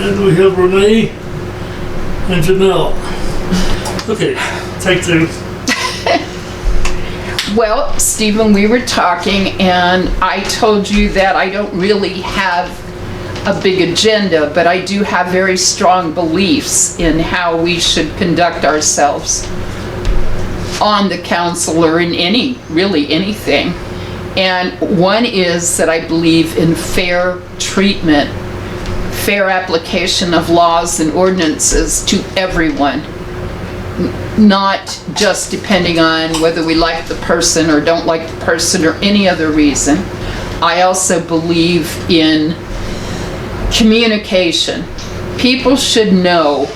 And we have Renee and Janelle. Okay, take two. Well, Stephen, we were talking and I told you that I don't really have a big agenda, but I do have very strong beliefs in how we should conduct ourselves on the council or in really anything. And one is that I believe in fair treatment, fair application of laws and ordinances to everyone, not just depending on whether we like the person or don't like the person or any other reason. I also believe in communication. People should know,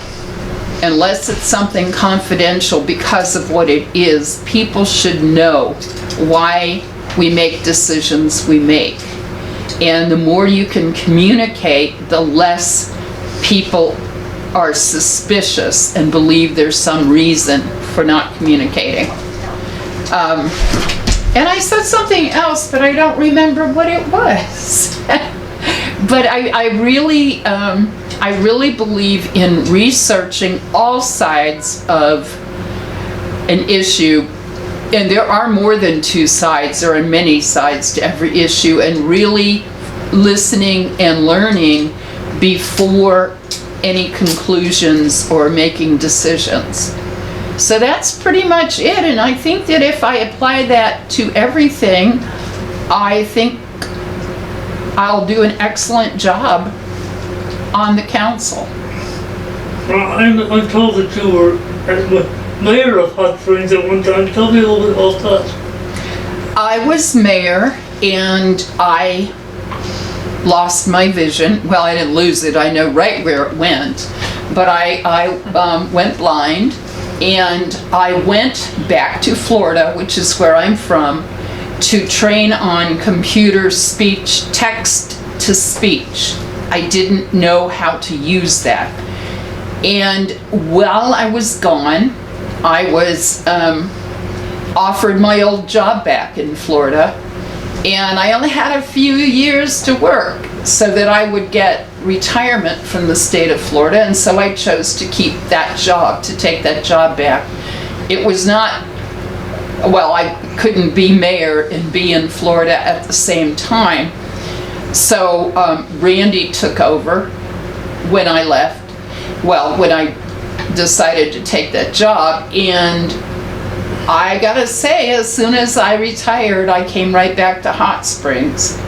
unless it's something confidential because of what it is, people should know why we make decisions we make. And the more you can communicate, the less people are suspicious and believe there's some reason for not communicating. And I said something else, but I don't remember what it was. But I really believe in researching all sides of an issue. And there are more than two sides, there are many sides to every issue, and really listening and learning before any conclusions or making decisions. So that's pretty much it, and I think that if I apply that to everything, I think I'll do an excellent job on the council. Well, I'm told that you were mayor of Hot Springs at one time. Tell me a little bit about that. I was mayor and I lost my vision. Well, I didn't lose it. I know right where it went. But I went blind, and I went back to Florida, which is where I'm from, to train on computer speech, text to speech. I didn't know how to use that. And while I was gone, I was offered my old job back in Florida, and I only had a few years to work so that I would get retirement from the state of Florida, and so I chose to keep that job, to take that job back. It was not, well, I couldn't be mayor and be in Florida at the same time. So Randy took over when I left, well, when I decided to take that job, and I gotta say, as soon as I retired, I came right back to Hot Springs.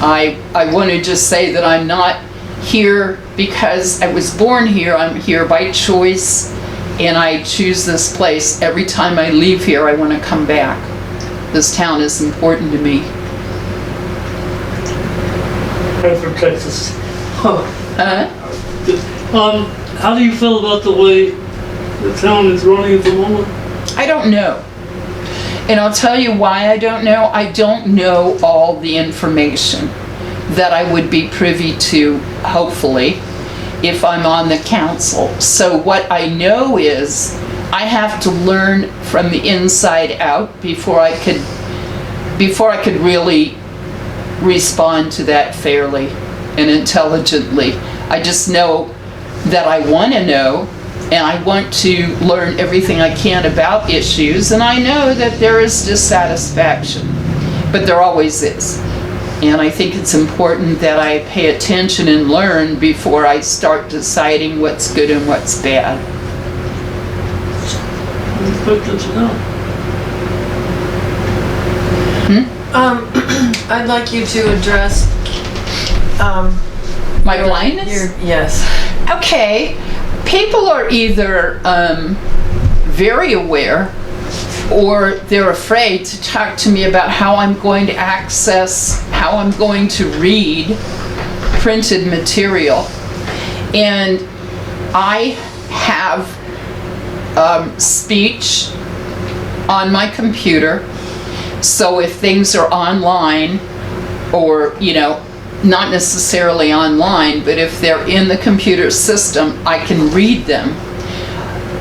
I want to just say that I'm not here because I was born here. I'm here by choice, and I choose this place. Every time I leave here, I want to come back. This town is important to me. I'm from Texas. Huh? How do you feel about the way the town is running at the moment? I don't know. And I'll tell you why I don't know. I don't know all the information that I would be privy to, hopefully, if I'm on the council. So what I know is I have to learn from the inside out before I could really respond to that fairly and intelligently. I just know that I want to know, and I want to learn everything I can about issues, and I know that there is dissatisfaction, but there always is. And I think it's important that I pay attention and learn before I start deciding what's good and what's bad. Good to know. I'd like you to address My blindness? yes. Okay, people are either very aware or they're afraid to talk to me about how I'm going to access, how I'm going to read printed material. And I have speech on my computer, so if things are online, or, you know, not necessarily online, but if they're in the computer system, I can read them.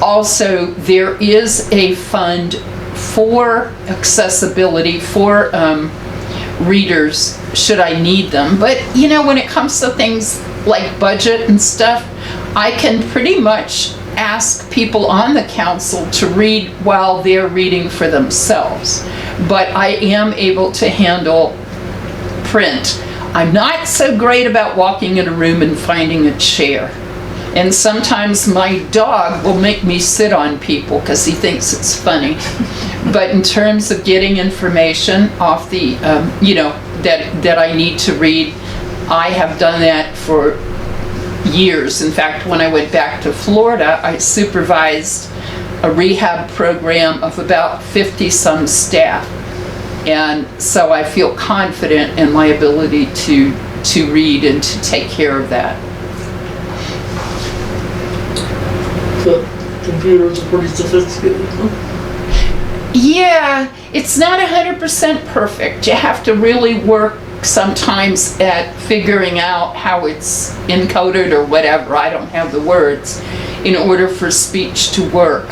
Also, there is a fund for accessibility for readers should I need them. But, you know, when it comes to things like budget and stuff, I can pretty much ask people on the council to read while they're reading for themselves. But I am able to handle print. I'm not so great about walking in a room and finding a chair. And sometimes my dog will make me sit on people because he thinks it's funny. But in terms of getting information off the, that I need to read, I have done that for years. In fact, when I went back to Florida, I supervised a rehab program of about 50-some staff. And so I feel confident in my ability to read and to take care of that. So computers are pretty sophisticated, huh? Yeah, it's not 100% perfect. You have to really work sometimes at figuring out how it's encoded or whatever. I don't have the words in order for speech to work.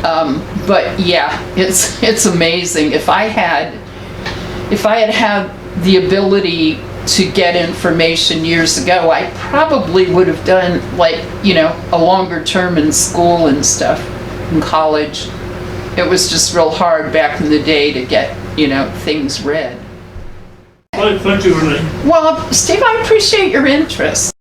But yeah, it's amazing. If I had the ability to get information years ago, I probably would have done a longer term in school and stuff, in college. It was just real hard back in the day to get, things read. Thank you, Renee. Well, Steve, I appreciate your interest.